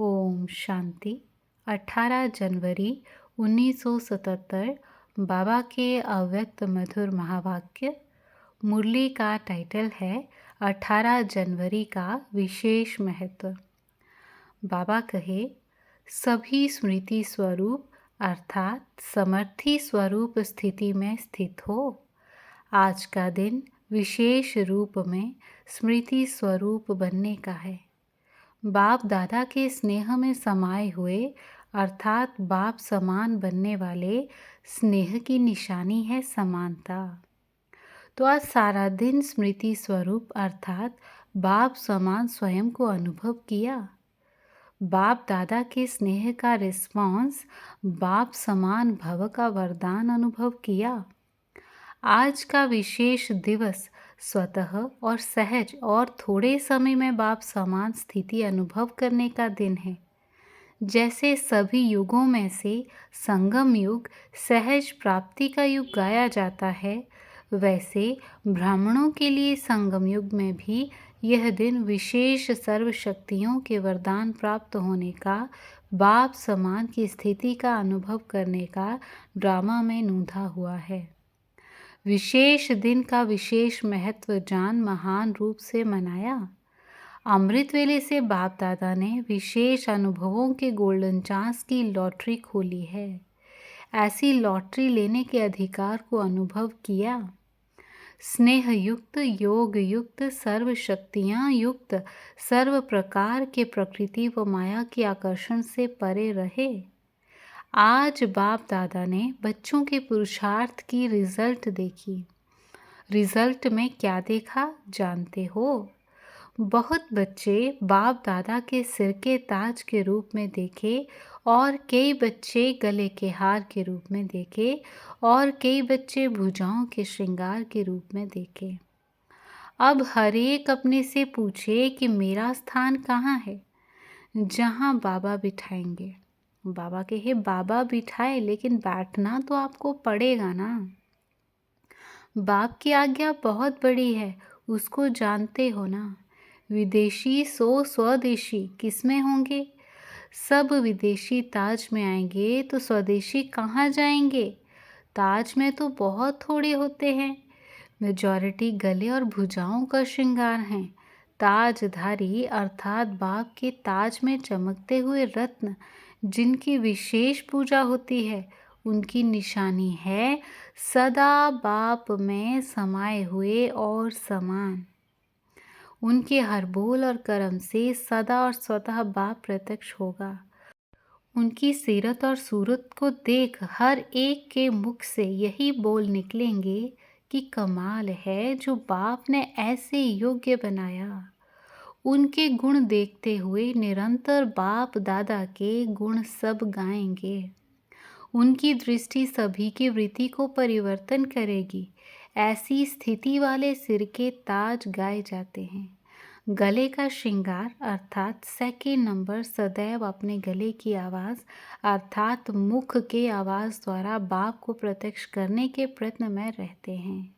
ओम शांति। 18 जनवरी 1977 बाबा के अव्यक्त मधुर महावाक्य। मुरली का टाइटल है 18 जनवरी का विशेष महत्व। बाबा कहे, सभी स्मृति स्वरूप अर्थात समर्थी स्वरूप स्थिति में स्थित हो। आज का दिन विशेष रूप में स्मृति स्वरूप बनने का है। बाप दादा के स्नेह में समाये हुए अर्थात बाप समान बनने वाले स्नेह की निशानी है समानता। तो आज सारा दिन स्मृति स्वरूप अर्थात बाप समान स्वयं को अनुभव किया। बाप दादा के स्नेह का रिस्पॉन्स बाप समान भव का वरदान अनुभव किया। आज का विशेष दिवस स्वतः और सहज और थोड़े समय में बाप समान स्थिति अनुभव करने का दिन है। जैसे सभी युगों में से संगम युग सहज प्राप्ति का युग गाया जाता है, वैसे ब्राह्मणों के लिए संगम युग में भी यह दिन विशेष सर्व शक्तियों के वरदान प्राप्त होने का, बाप समान की स्थिति का अनुभव करने का ड्रामा में नूंधा हुआ है। विशेष दिन का विशेष महत्व जान महान रूप से मनाया। अमृत वेले से बाप दादा ने विशेष अनुभवों के गोल्डन चांस की लॉटरी खोली है। ऐसी लॉटरी लेने के अधिकार को अनुभव किया। स्नेह युक्त, योग युक्त, सर्व शक्तियाँ युक्त, सर्व प्रकार के प्रकृति व माया के आकर्षण से परे रहे। आज बाप दादा ने बच्चों के पुरुषार्थ की रिजल्ट देखी। रिजल्ट में क्या देखा जानते हो? बहुत बच्चे बाप दादा के सिर के ताज के रूप में देखे और कई बच्चे गले के हार के रूप में देखे और कई बच्चे भुजाओं के श्रृंगार के रूप में देखे। अब हर एक अपने से पूछे कि मेरा स्थान कहाँ है जहाँ बाबा बिठाएंगे। बाबा कहे, बाबा बिठाए लेकिन बैठना तो आपको पड़ेगा ना। बाप की आज्ञा बहुत बड़ी है, उसको जानते हो ना। विदेशी सो स्वदेशी किसमें होंगे? सब विदेशी ताज में आएंगे तो स्वदेशी कहाँ जाएंगे? ताज में तो बहुत थोड़े होते हैं। मेजॉरिटी गले और भुजाओं का श्रृंगार हैं। ताजधारी अर्थात बाप के ताज में चमकते हुए रत्न जिनकी विशेष पूजा होती है, उनकी निशानी है सदा बाप में समाये हुए और समान। उनके हर बोल और कर्म से सदा और स्वतः बाप प्रत्यक्ष होगा। उनकी सीरत और सूरत को देख हर एक के मुख से यही बोल निकलेंगे कि कमाल है जो बाप ने ऐसे योग्य बनाया। उनके गुण देखते हुए निरंतर बाप दादा के गुण सब गाएंगे। उनकी दृष्टि सभी की वृत्ति को परिवर्तन करेगी। ऐसी स्थिति वाले सिर के ताज गाए जाते हैं। गले का श्रृंगार अर्थात सेकेंड नंबर सदैव अपने गले की आवाज़ अर्थात मुख के आवाज़ द्वारा बाप को प्रत्यक्ष करने के प्रयत्न में रहते हैं।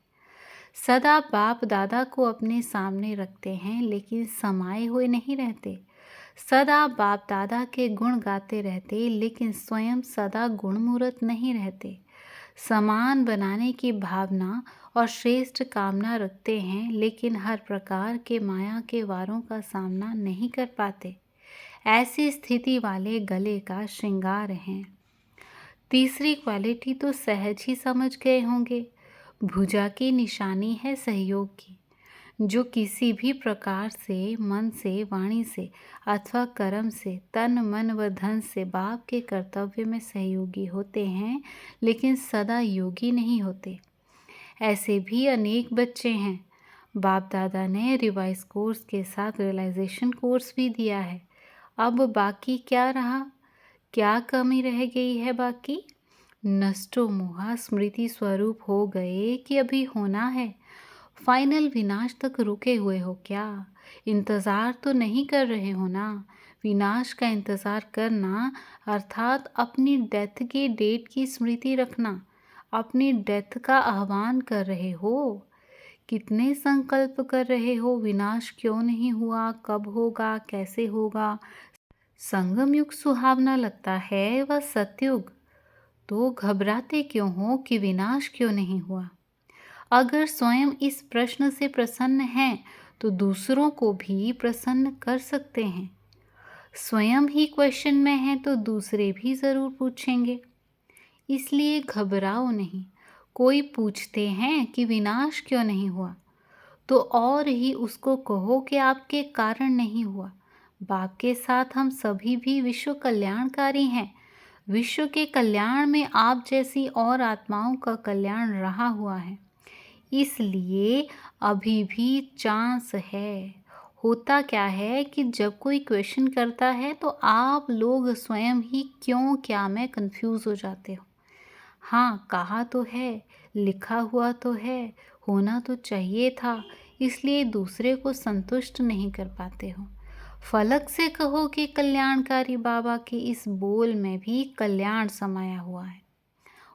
सदा बाप दादा को अपने सामने रखते हैं लेकिन समाये हुए नहीं रहते। सदा बाप दादा के गुण गाते रहते लेकिन स्वयं सदा गुणमूर्त नहीं रहते। समान बनाने की भावना और श्रेष्ठ कामना रखते हैं लेकिन हर प्रकार के माया के वारों का सामना नहीं कर पाते। ऐसी स्थिति वाले गले का श्रृंगार हैं। तीसरी क्वालिटी तो सहज ही समझ गए होंगे। भुजा की निशानी है सहयोग की। जो किसी भी प्रकार से मन से, वाणी से अथवा कर्म से, तन मन व धन से बाप के कर्तव्य में सहयोगी होते हैं लेकिन सदा योगी नहीं होते। ऐसे भी अनेक बच्चे हैं। बाप दादा ने रिवाइज कोर्स के साथ रियलाइजेशन कोर्स भी दिया है। अब बाकी क्या रहा? क्या कमी रह गई है बाकी? नष्टो मोहा स्मृति स्वरूप हो गए कि अभी होना है। फाइनल विनाश तक रुके हुए हो क्या? इंतज़ार तो नहीं कर रहे हो ना? विनाश का इंतज़ार करना अर्थात अपनी डेथ के डेट की स्मृति रखना, अपनी डेथ का आह्वान कर रहे हो। कितने संकल्प कर रहे हो, विनाश क्यों नहीं हुआ, कब होगा, कैसे होगा। संगम युग सुहावना लगता है व सतयुग, तो घबराते क्यों हो कि विनाश क्यों नहीं हुआ? अगर स्वयं इस प्रश्न से प्रसन्न हैं तो दूसरों को भी प्रसन्न कर सकते हैं। स्वयं ही क्वेश्चन में हैं तो दूसरे भी ज़रूर पूछेंगे। इसलिए घबराओ नहीं। कोई पूछते हैं कि विनाश क्यों नहीं हुआ, तो और ही उसको कहो कि आपके कारण नहीं हुआ। बाप के साथ हम सभी भी विश्व कल्याणकारी हैं। विश्व के कल्याण में आप जैसी और आत्माओं का कल्याण रहा हुआ है, इसलिए अभी भी चांस है। होता क्या है कि जब कोई क्वेश्चन करता है तो आप लोग स्वयं ही क्यों क्या में कंफ्यूज हो जाते हो। हाँ, कहा तो है, लिखा हुआ तो है, होना तो चाहिए था, इसलिए दूसरे को संतुष्ट नहीं कर पाते हो। फलक से कहो कि कल्याणकारी बाबा के इस बोल में भी कल्याण समाया हुआ है।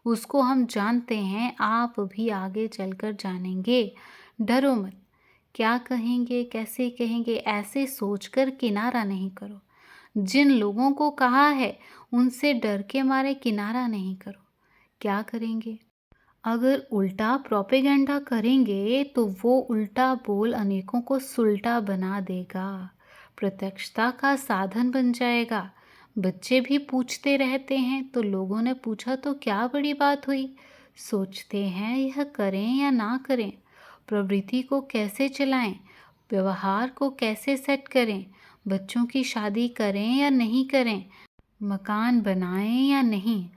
उसको हम जानते हैं, आप भी आगे चलकर जानेंगे। डरो मत। क्या कहेंगे, कैसे कहेंगे, ऐसे सोचकर किनारा नहीं करो। जिन लोगों को कहा है उनसे डर के मारे किनारा नहीं करो। क्या करेंगे? अगर उल्टा प्रोपेगेंडा करेंगे तो वो उल्टा बोल अनेकों को सुलटा बना देगा, प्रत्यक्षता का साधन बन जाएगा। बच्चे भी पूछते रहते हैं तो लोगों ने पूछा तो क्या बड़ी बात हुई। सोचते हैं यह करें या ना करें, प्रवृत्ति को कैसे चलाएं, व्यवहार को कैसे सेट करें, बच्चों की शादी करें या नहीं करें, मकान बनाएं या नहीं।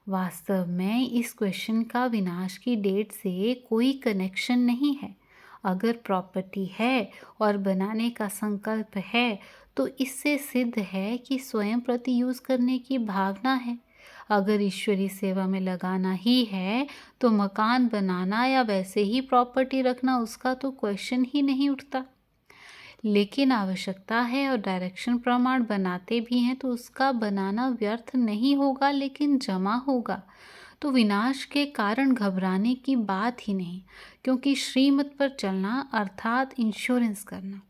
वास्तव में इस क्वेश्चन का विनाश की डेट से कोई कनेक्शन नहीं है। अगर प्रॉपर्टी है और बनाने का संकल्प है तो इससे सिद्ध है कि स्वयं प्रति यूज करने की भावना है। अगर ईश्वरी सेवा में लगाना ही है तो मकान बनाना या वैसे ही प्रॉपर्टी रखना उसका तो क्वेश्चन ही नहीं उठता। लेकिन आवश्यकता है और डायरेक्शन प्रमाण बनाते भी हैं तो उसका बनाना व्यर्थ नहीं होगा, लेकिन जमा होगा। तो विनाश के कारण घबराने की बात ही नहीं, क्योंकि श्रीमत पर चलना अर्थात इंश्योरेंस करना,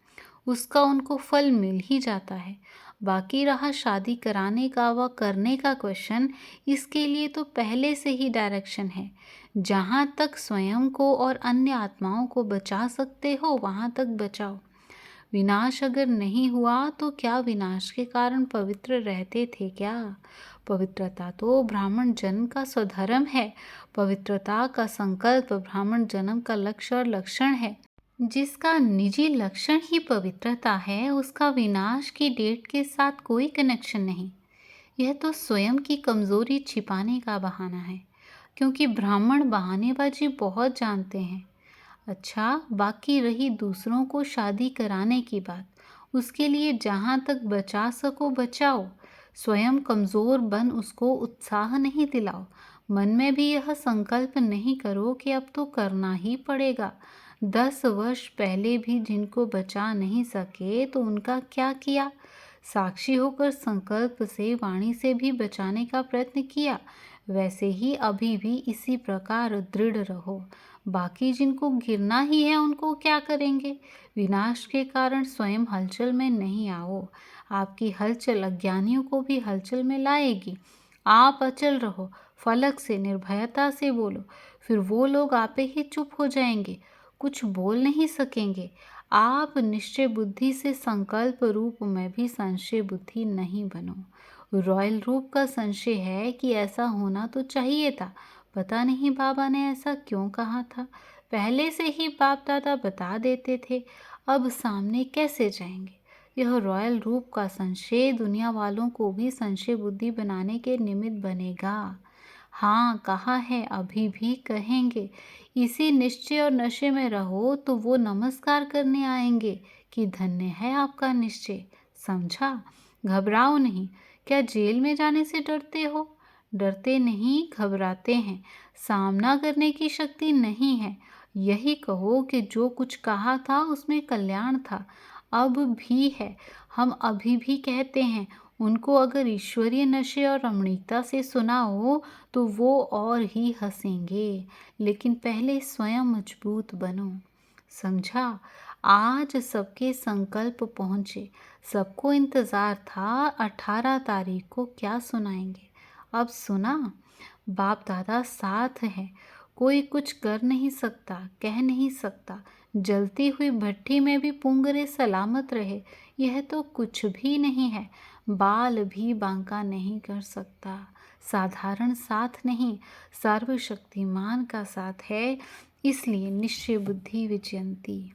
उसका उनको फल मिल ही जाता है। बाकी रहा शादी कराने का व करने का क्वेश्चन, इसके लिए तो पहले से ही डायरेक्शन है। जहाँ तक स्वयं को और अन्य आत्माओं को बचा सकते हो वहाँ तक बचाओ। विनाश अगर नहीं हुआ तो क्या विनाश के कारण पवित्र रहते थे क्या? पवित्रता तो ब्राह्मण जन्म का स्वधर्म है। पवित्रता का संकल्प ब्राह्मण जन्म का लक्ष्य और लक्षण है। जिसका निजी लक्षण ही पवित्रता है उसका विनाश की डेट के साथ कोई कनेक्शन नहीं। यह तो स्वयं की कमजोरी छिपाने का बहाना है, क्योंकि ब्राह्मण बहानेबाजी बहुत जानते हैं। अच्छा, बाकी रही दूसरों को शादी कराने की बात, उसके लिए जहाँ तक बचा सको बचाओ। स्वयं कमज़ोर बन उसको उत्साह नहीं दिलाओ। मन में भी यह संकल्प नहीं करो कि अब तो करना ही पड़ेगा। 10 वर्ष पहले भी जिनको बचा नहीं सके तो उनका क्या किया? साक्षी होकर संकल्प से, वाणी से भी बचाने का प्रयत्न किया। वैसे ही अभी भी इसी प्रकार दृढ़ रहो। बाकी जिनको गिरना ही है उनको क्या करेंगे? विनाश के कारण स्वयं हलचल में नहीं आओ। आपकी हलचल अज्ञानियों को भी हलचल में लाएगी। आप अचल रहो, फलक से निर्भयता से बोलो, फिर वो लोग आपे ही चुप हो जाएंगे, कुछ बोल नहीं सकेंगे। आप निश्चय बुद्धि से संकल्प रूप में भी संशय बुद्धि नहीं बनो। रॉयल रूप का संशय है कि ऐसा होना तो चाहिए था, पता नहीं बाबा ने ऐसा क्यों कहा था। पहले से ही बाप दादा बता देते थे, अब सामने कैसे जाएंगे। यह रॉयल रूप का संशय दुनिया वालों को भी संशय बुद्धि बनाने के निमित्त बनेगा। हाँ, कहा है, अभी भी कहेंगे। इसी निश्चय और नशे में रहो तो वो नमस्कार करने आएंगे कि धन्य है आपका निश्चय। समझा? घबराओ नहीं। क्या जेल में जाने से डरते हो? डरते नहीं, घबराते हैं। सामना करने की शक्ति नहीं है। यही कहो कि जो कुछ कहा था उसमें कल्याण था, अब भी है। हम अभी भी कहते हैं, उनको अगर ईश्वरीय नशे और रमणीकता से सुना हो तो वो और ही हंसेंगे। लेकिन पहले स्वयं मजबूत बनो। समझा? आज सबके संकल्प पहुँचे, सबको इंतज़ार था 18 तारीख को क्या सुनाएंगे। अब सुना, बाप दादा साथ हैं, कोई कुछ कर नहीं सकता, कह नहीं सकता। जलती हुई भट्ठी में भी पुंगरे सलामत रहे, यह तो कुछ भी नहीं है। बाल भी बांका नहीं कर सकता। साधारण साथ नहीं, सर्वशक्तिमान का साथ है, इसलिए निश्चय बुद्धि विजयंती।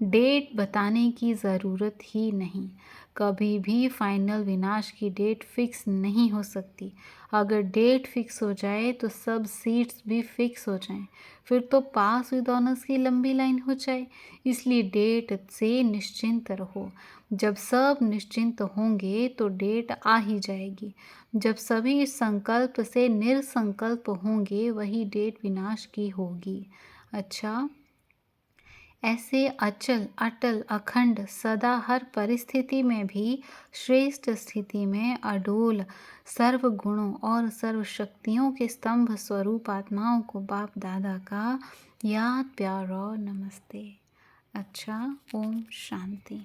डेट बताने की ज़रूरत ही नहीं। कभी भी फाइनल विनाश की डेट फिक्स नहीं हो सकती। अगर डेट फिक्स हो जाए तो सब सीट्स भी फिक्स हो जाएं, फिर तो पास विद ऑनर्स की लंबी लाइन हो जाए। इसलिए डेट से निश्चिंत रहो। जब सब निश्चिंत होंगे तो डेट आ ही जाएगी। जब सभी इस संकल्प से निरसंकल्प होंगे, वही डेट विनाश की होगी। अच्छा, ऐसे अचल अटल अखंड सदा हर परिस्थिति में भी श्रेष्ठ स्थिति में अडोल सर्व गुणों और सर्व शक्तियों के स्तंभ स्वरूप आत्माओं को बाप दादा का याद प्यार और नमस्ते। अच्छा, ओम शांति।